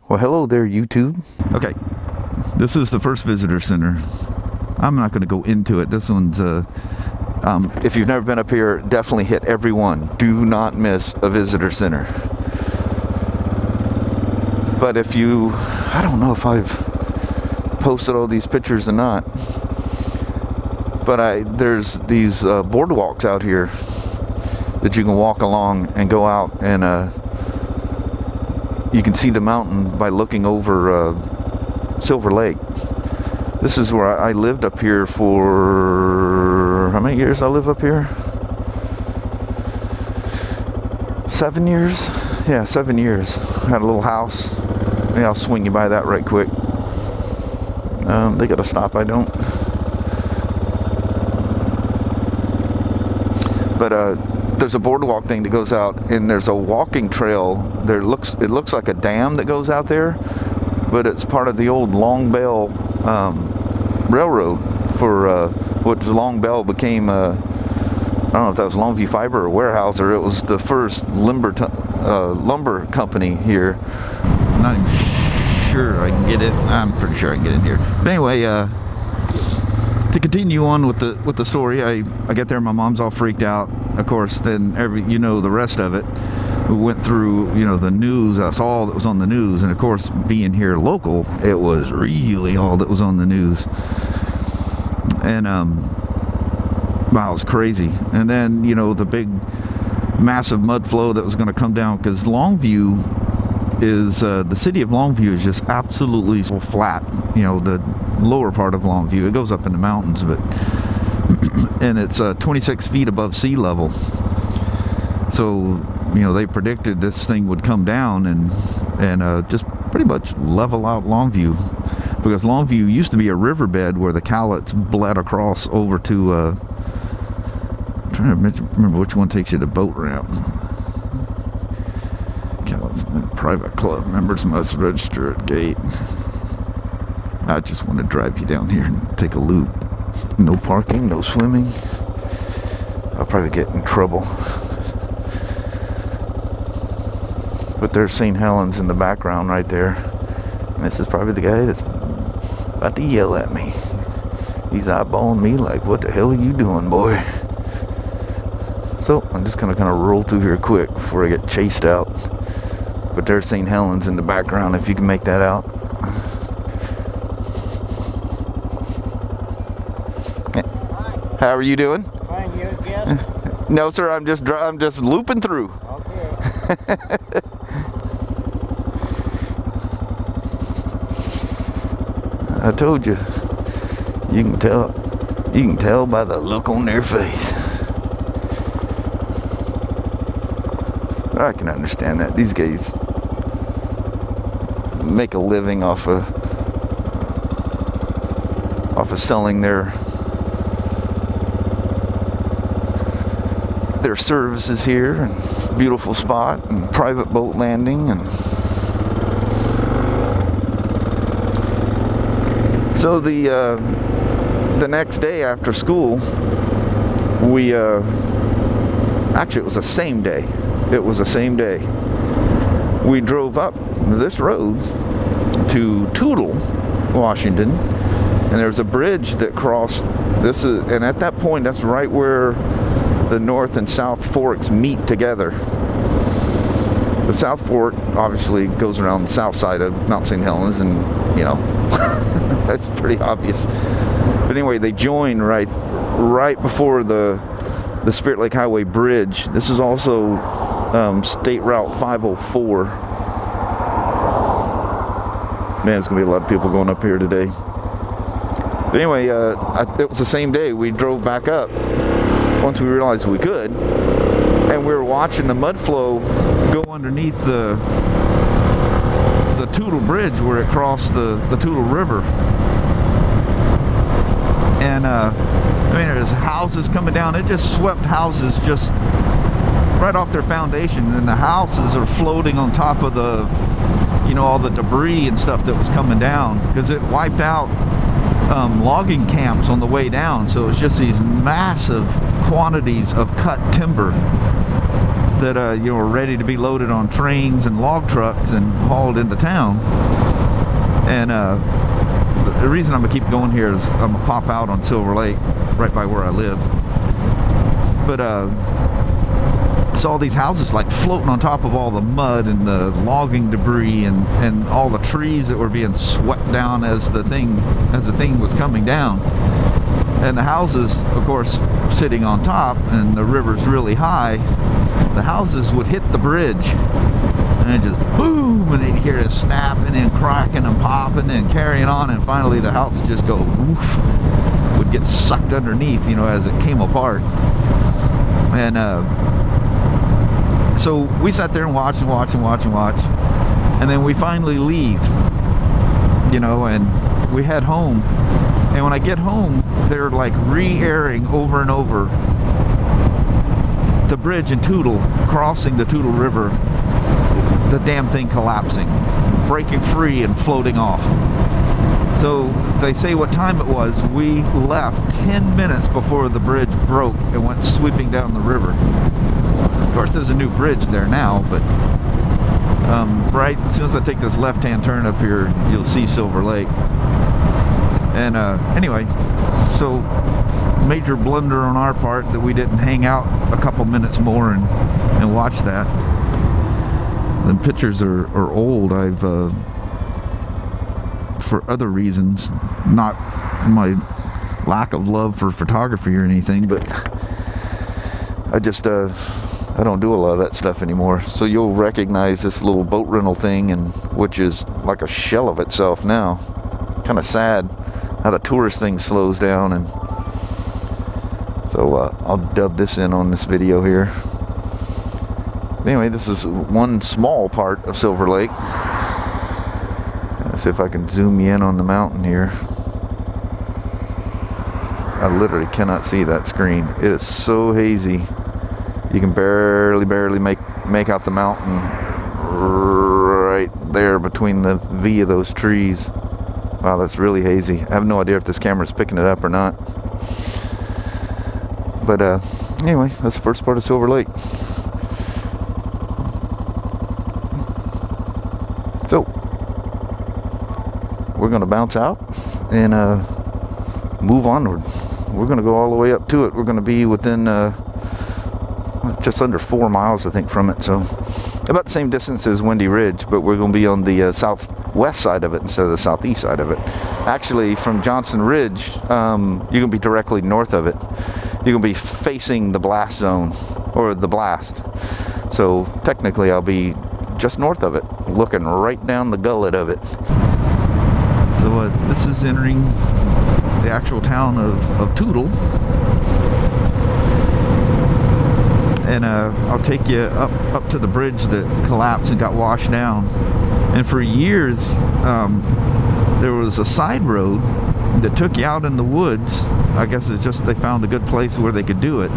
Well, hello there, YouTube. Okay, this is the first visitor center. I'm not going to go into it. This one's If you've never been up here, definitely hit every one. Do not miss a visitor center. But if you, I don't know if I've posted all these pictures or not, but there's these boardwalks out here that you can walk along and go out, and you can see the mountain by looking over Silver Lake. This is where I lived up here for, how many years I live up here? 7 years? Yeah, 7 years. Had a little house. Yeah, I'll swing you by that right quick. They got to stop, I don't. But there's a boardwalk thing that goes out, and there's a walking trail. It looks like a dam that goes out there, but it's part of the old Long Bell railroad for which Long Bell became. I don't know if that was Longview Fiber or Weyerhaeuser. It was the first lumber company here. I'm not even sure I can get it. I'm pretty sure I can get in here. But anyway, to continue on with the story, I get there, my mom's all freaked out. Of course, then the rest of it. We went through, the news. That's all that was on the news, and of course, being here local, it was really all that was on the news. And wow, it was crazy. And then the big, massive mud flow that was going to come down, because Longview is the city of Longview is just absolutely so flat. The lower part of Longview, it goes up in the mountains, but and it's 26 feet above sea level. So they predicted this thing would come down and just pretty much level out Longview, because Longview used to be a riverbed where the Cowlitz bled across over to I'm trying to remember which one takes you to boat ramp. Cowlitz private club members must register at gate. I just want to drive you down here and take a loop. No parking, no swimming. I'll probably get in trouble. But there's St. Helens in the background right there. And this is probably the guy that's about to yell at me. He's eyeballing me like, what the hell are you doing, boy? So I'm just gonna kind of roll through here quick before I get chased out. But there's St. Helens in the background, if you can make that out. How are you doing? Fine, you again? No, sir. I'm just looping through. Okay. I told you. You can tell. You can tell by the look on their face. I can understand that. These guys make a living off of selling their services here, and beautiful spot and private boat landing. And so the next day after school, we actually it was the same day. It was the same day. We drove up this road to Toutle, Washington, and there's a bridge that crossed. And at that point, that's right where the North and South Forks meet together. The South Fork obviously goes around the south side of Mt St Helens, and that's pretty obvious. But anyway, they join right before the Spirit Lake Highway Bridge. This is also State Route 504. Man, there's gonna be a lot of people going up here today. But anyway, it was the same day. We drove back up once we realized we could, and we were watching the mud flow go underneath the Toutle Bridge where it crossed the Toutle River. And there's houses coming down. It just swept houses just right off their foundation, and the houses are floating on top of the all the debris and stuff that was coming down, because it wiped out logging camps on the way down. So it's just these massive quantities of cut timber that you know, were ready to be loaded on trains and log trucks and hauled into town. And the reason I'm gonna keep going here is I'm gonna pop out on Silver Lake, right by where I live. But saw all these houses like floating on top of all the mud and the logging debris and all the trees that were being swept down as the thing was coming down. And the houses, of course, sitting on top, and the river's really high, the houses would hit the bridge and it just boom, and you'd hear it snapping and cracking and popping and carrying on, and finally the house would just go woof, would get sucked underneath, you know, as it came apart. And so we sat there and watched and watched and watched and watched, and then we finally leave, you know, and we head home. And when I get home, they're like re-airing over and over the bridge in Toutle, crossing the Toutle River, the damn thing collapsing, breaking free and floating off. So they say what time it was. We left 10 minutes before the bridge broke and went sweeping down the river. Of course, there's a new bridge there now, but right as soon as I take this left-hand turn up here, you'll see Silver Lake. And anyway, so major blunder on our part that we didn't hang out a couple minutes more and watch that. The pictures are old. I've for other reasons, not for my lack of love for photography or anything, but I just I don't do a lot of that stuff anymore. So you'll recognize this little boat rental thing, and which is like a shell of itself now. Kind of sad how the tourist thing slows down. And so I'll dub this in on this video here. Anyway, this is one small part of Silver Lake. Let's see if I can zoom you in on the mountain here. I literally cannot see that screen. It is so hazy. You can barely make out the mountain right there between the V of those trees. Wow, that's really hazy. I have no idea if this camera is picking it up or not. But anyway, that's the first part of Silver Lake. So we're going to bounce out and move onward. We're going to go all the way up to it. We're going to be within just under 4 miles, I think, from it. So about the same distance as Windy Ridge, but we're going to be on the southwest side of it instead of the southeast side of it. Actually, from Johnson Ridge, you're going to be directly north of it. You're going to be facing the blast zone, or the blast. So technically, I'll be just north of it, looking right down the gullet of it. So this is entering the actual town of Toutle. And I'll take you up to the bridge that collapsed and got washed down. And for years, there was a side road that took you out in the woods. I guess it's just they found a good place where they could do it,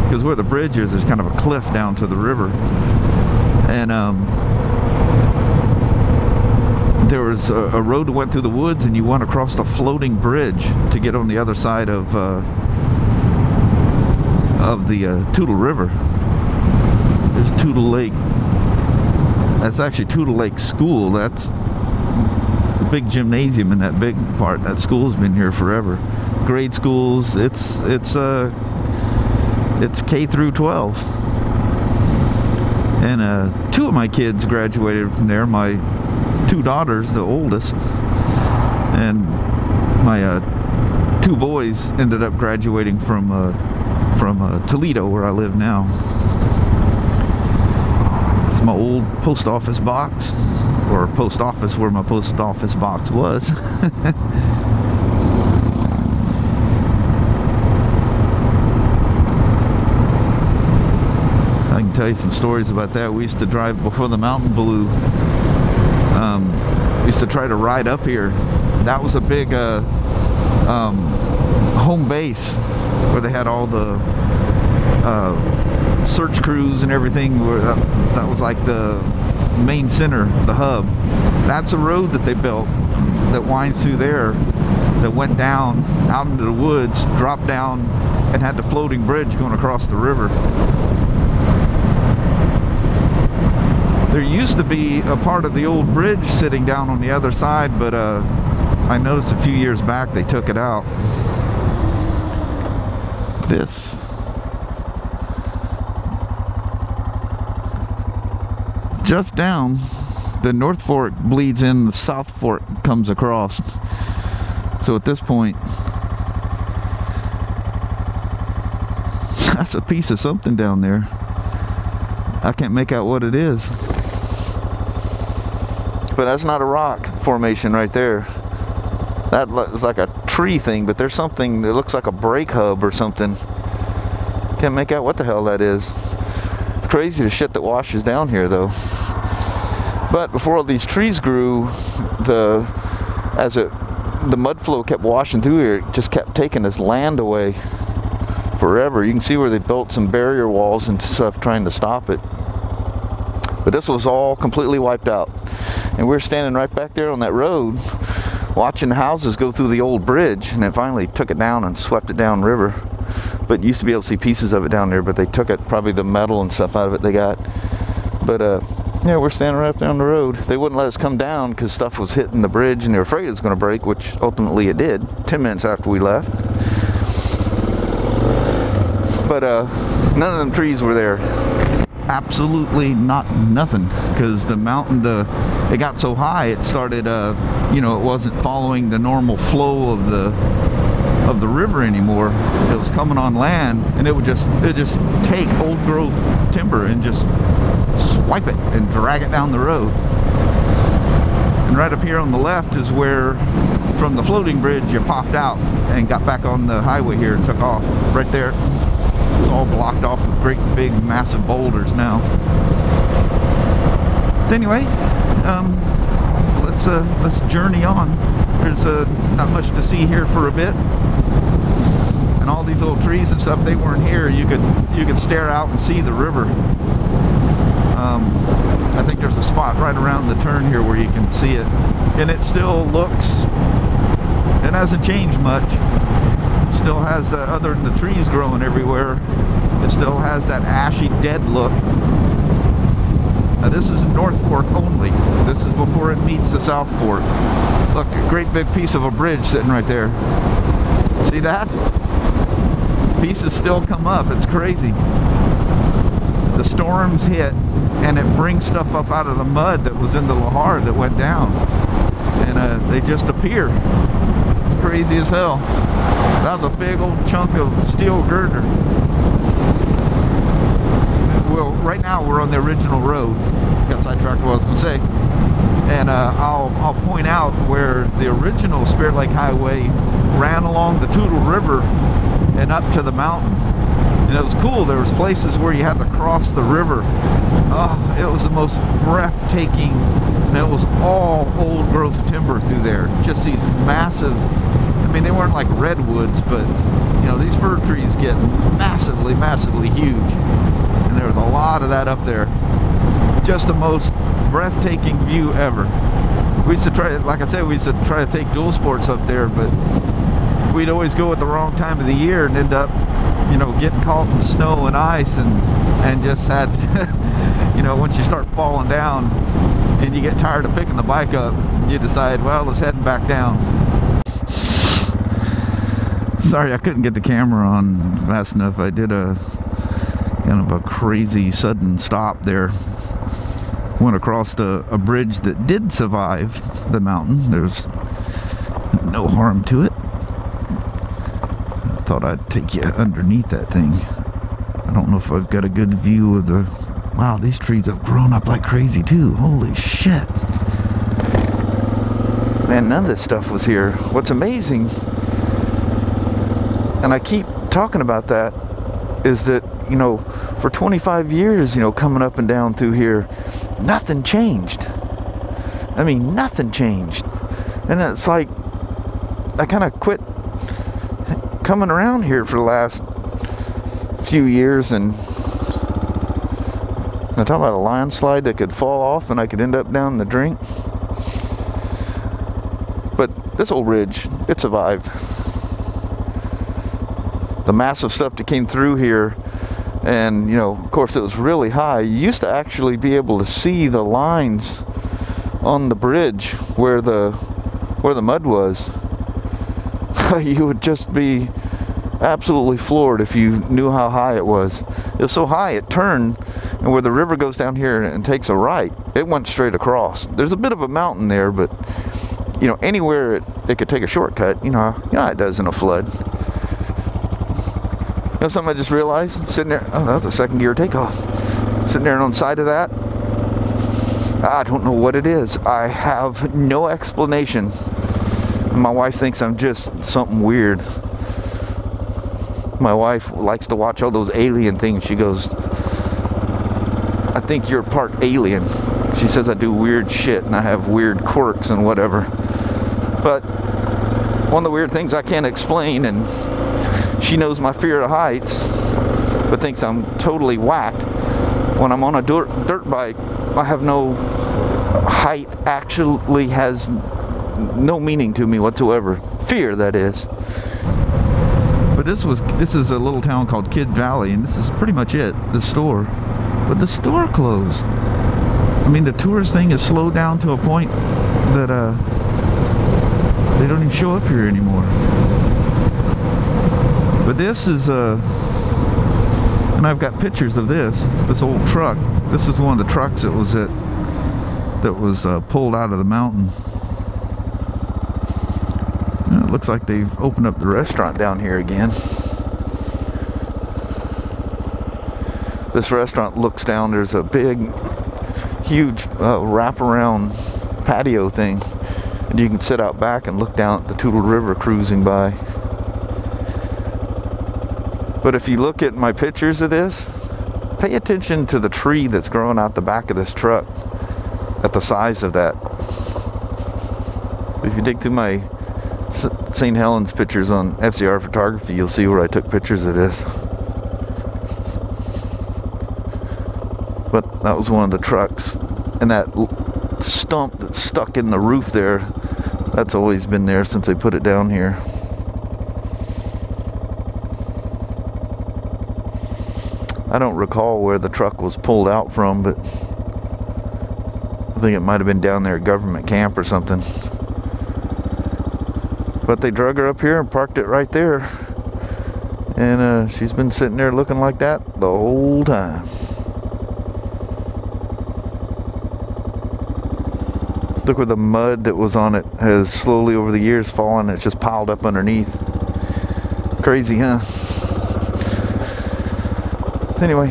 because where the bridge is, there's kind of a cliff down to the river. And there was a road that went through the woods, and you went across the floating bridge to get on the other side of the Toutle River. There's Toutle Lake. That's actually Toutle Lake School. That's the big gymnasium in that big part. That school's been here forever. Grade schools. It's K through 12. And 2 of my kids graduated from there. My 2 daughters, the oldest, and my 2 boys ended up graduating from Toledo, where I live now. It's my old post office box, or post office where my post office box was. I can tell you some stories about that. We used to drive before the mountain blew. We used to try to ride up here. That was a big home base where they had all the search crews and everything. Where that was like the main center, the hub. That's a road that they built that winds through there, that went down out into the woods, dropped down, and had the floating bridge going across the river. used to be a part of the old bridge sitting down on the other side, but I noticed a few years back they took it out. This just down, the North Fork bleeds in, the South Fork comes across. So at this point, that's a piece of something down there. I can't make out what it is. But that's not a rock formation right there. That is like a tree thing, but there's something that looks like a brake hub or something. Can't make out what the hell that is. It's crazy the shit that washes down here though. But before all these trees grew, the mud flow kept washing through here, it just kept taking this land away forever. You can see where they built some barrier walls and stuff trying to stop it. But this was all completely wiped out. And we're standing right back there on that road watching the houses go through the old bridge, and it finally took it down and swept it down river. But you used to be able to see pieces of it down there, but they took it, probably the metal and stuff out of it they got. But yeah, we're standing right down the road. They wouldn't let us come down because stuff was hitting the bridge and they were afraid it was going to break, which ultimately it did 10 minutes after we left. But none of them trees were there. Absolutely nothing, because the mountain, it got so high it started you know, it wasn't following the normal flow of the river anymore. It was coming on land, and it just take old growth timber and just swipe it and drag it down the road. And right up here on the left is where, from the floating bridge, you popped out and got back on the highway here and took off. Right there, it's all blocked off with great big massive boulders now. So anyway, let's journey on. There's not much to see here for a bit, and all these little trees and stuff, they weren't here. You could stare out and see the river. I think there's a spot right around the turn here where you can see it, and it still looks, it hasn't changed much. It still has the, other than the trees growing everywhere, it still has that ashy dead look. Now this is North Fork only. This is before it meets the South Fork. Look, a great big piece of a bridge sitting right there. See that? Pieces still come up. It's crazy. The storms hit and it brings stuff up out of the mud that was in the lahar that went down, and they just appear. It's crazy as hell. That was a big old chunk of steel girder. Well, right now we're on the original road. Got sidetracked what I was going to say. And I'll point out where the original Spirit Lake Highway ran along the Toutle River and up to the mountain. And it was cool. There was places where you had to cross the river. Oh, it was the most breathtaking. And it was all old growth timber through there. Just these massive, I mean, they weren't like redwoods, but you know, these fir trees get massively, massively huge. And there was a lot of that up there. Just the most breathtaking view ever. We used to try, like I said, we used to try to take dual sports up there, but we'd always go at the wrong time of the year and end up, you know, getting caught in snow and ice, and just had, you know, once you start falling down and you get tired of picking the bike up, you decide, well, let's head back down. Sorry, I couldn't get the camera on fast enough. I did a kind of a crazy sudden stop there. Went across a bridge that did survive the mountain. There's no harm to it. I thought I'd take you underneath that thing. I don't know if I've got a good view of the... Wow, these trees have grown up like crazy too. Holy shit. Man, none of this stuff was here. What's amazing, and I keep talking about that, is that, you know, for 25 years, you know, coming up and down through here, nothing changed. I mean, nothing changed. And it's like, I kind of quit coming around here for the last few years, and I talk about a landslide that could fall off and I could end up down the drink. But this old ridge, it survived. The massive stuff that came through here And you know, of course, it was really high. You used to actually be able to see the lines on the bridge where the mud was. You would just be absolutely floored if you knew how high it was. It was so high it turned, and where the river goes down here and takes a right, it went straight across. There's a bit of a mountain there, but you know, anywhere it could take a shortcut. You know how it does in a flood. You know something I just realized? Sitting there, oh, that was a second gear takeoff. Sitting there on the side of that, I don't know what it is. I have no explanation. My wife thinks I'm just something weird. My wife likes to watch all those alien things. She goes, I think you're part alien. She says I do weird shit and I have weird quirks and whatever. But one of the weird things I can't explain, and she knows my fear of heights, but thinks I'm totally whacked. When I'm on a dirt bike, I have no height, actually has no meaning to me whatsoever. Fear, that is. But this is a little town called Kidd Valley, and this is pretty much it, the store. But the store closed. I mean, the tourist thing is slowed down to a point that they don't even show up here anymore. But this is and I've got pictures of this old truck. This is one of the trucks that was pulled out of the mountain. It looks like they've opened up the restaurant down here again. This restaurant looks down. There's a big, huge wraparound patio thing, and you can sit out back and look down at the Toutle River cruising by. But if you look at my pictures of this, pay attention to the tree that's growing out the back of this truck, at the size of that. If you dig through my St. Helens pictures on FCR photography, you'll see where I took pictures of this. But that was one of the trucks, and that stump that's stuck in the roof there, that's always been there since they put it down here. I don't recall where the truck was pulled out from, but I think it might have been down there at government camp or something. But they drug her up here and parked it right there, and she's been sitting there looking like that the whole time. Look where the mud that was on it has slowly over the years fallen. It's just piled up underneath. Crazy, huh? So anyway,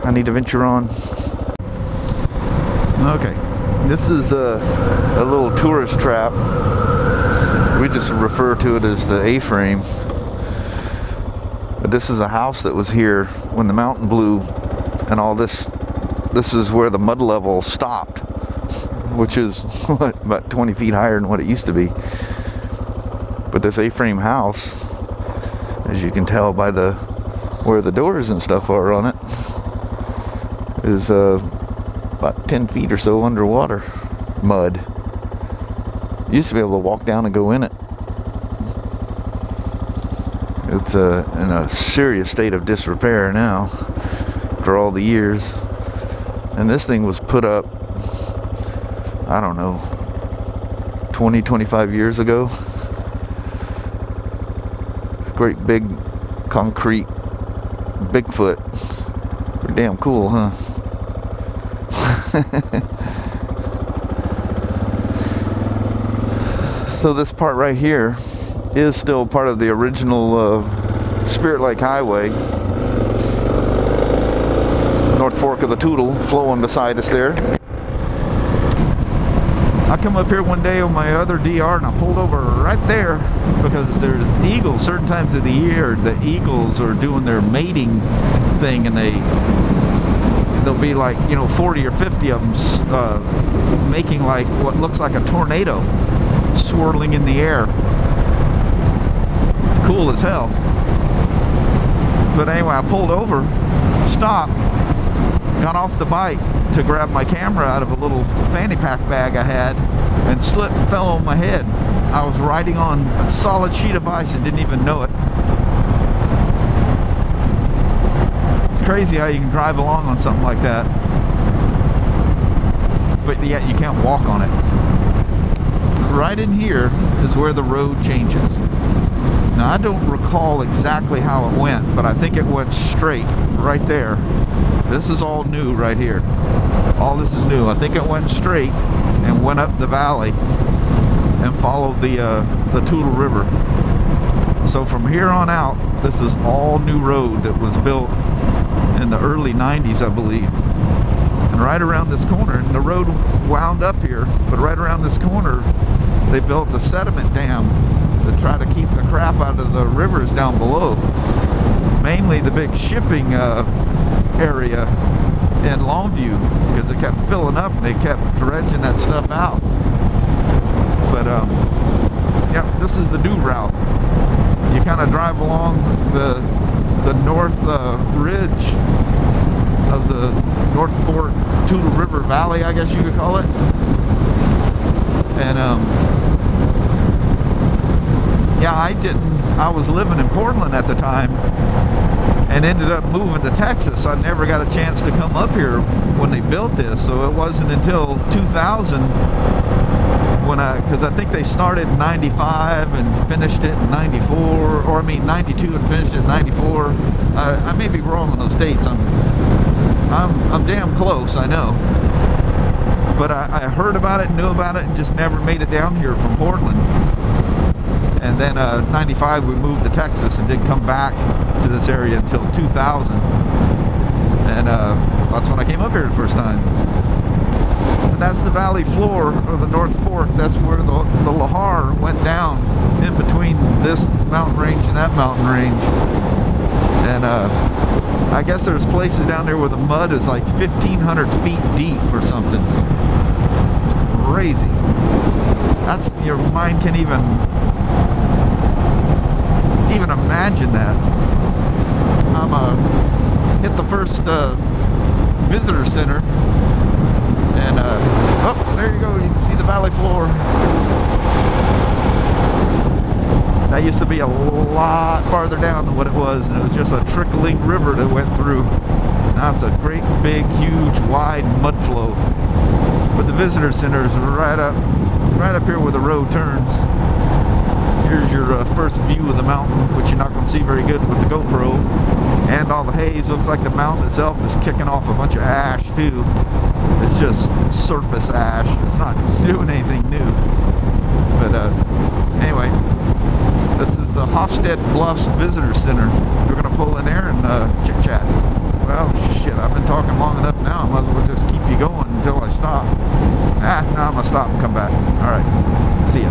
I need to venture on. Okay, this is a little tourist trap. We just refer to it as the A-frame. But this is a house that was here when the mountain blew, and all this is where the mud level stopped, which is what, about 20 feet higher than what it used to be. But this A-frame house, as you can tell by where the doors and stuff are on it, is about 10 feet or so underwater. Mud. You used to be able to walk down and go in it. It's in a serious state of disrepair now after all the years. And this thing was put up, I don't know, 20, 25 years ago. It's a great big concrete Bigfoot. Pretty damn cool, huh? So this part right here is still part of the original Spirit Lake Highway. North Fork of the Toutle flowing beside us there. I come up here one day on my other DR and I pulled over right there because there's eagles. Certain times of the year the eagles are doing their mating thing, and there'll be like, you know, 40 or 50 of them making like what looks like a tornado, swirling in the air. It's cool as hell. But anyway, I pulled over, stopped, got off the bike to grab my camera out of a little fanny pack bag I had, and slipped and fell on my head. I was riding on a solid sheet of ice and didn't even know it. It's It's crazy how you can drive along on something like that, but yet you can't walk on it. Right in here is where the road changes. Now I don't recall exactly how it went, but I think it went straight right there. This is all new right here. All this is new. I think it went straight and went up the valley and followed the Toutle River. So from here on out, this is all new road that was built in the early 90s, I believe. And right around this corner, and the road wound up here, but right around this corner, they built a sediment dam to try to keep the crap out of the rivers down below. Mainly the big shipping area in Longview, because it kept filling up and they kept dredging that stuff out. But yeah, this is the new route. You kind of drive along the north ridge of the North Fork Toutle River Valley, I guess you could call it. And yeah, I was living in Portland at the time and ended up moving to Texas. I never got a chance to come up here when they built this, so it wasn't until 2000 when because I think they started in 95 and finished it in 94, or I mean 92 and finished it in 94. I may be wrong on those dates. I'm damn close, I know. But I heard about it, knew about it, and just never made it down here from Portland. And then 95 we moved to Texas and didn't come back to this area until 2000. And that's when I came up here the first time. And that's the valley floor of the North Fork. That's where the Lahar went down in between this mountain range and that mountain range. And I guess there's places down there where the mud is like 1,500 feet deep or something. It's crazy. That's, your mind can't even imagine that. I'm hit the first visitor center, and oh, there you go. You can see the valley floor. That used to be a lot farther down than what it was, and it was just a trickling river that went through. Now it's a great big huge wide mud flow. But the visitor center is right up here where the road turns. Here's your first view of the mountain, which you're not going to see very good with the GoPro. And all the haze. Looks like the mountain itself is kicking off a bunch of ash too. It's just surface ash. It's not doing anything new. But anyway, this is the Hoffstadt Bluffs Visitor Center. We're going to pull in there and chit chat. Well, shit, I've been talking long enough now. I might as well just keep you going until I stop. Now I'm going to stop and come back. All right, see ya.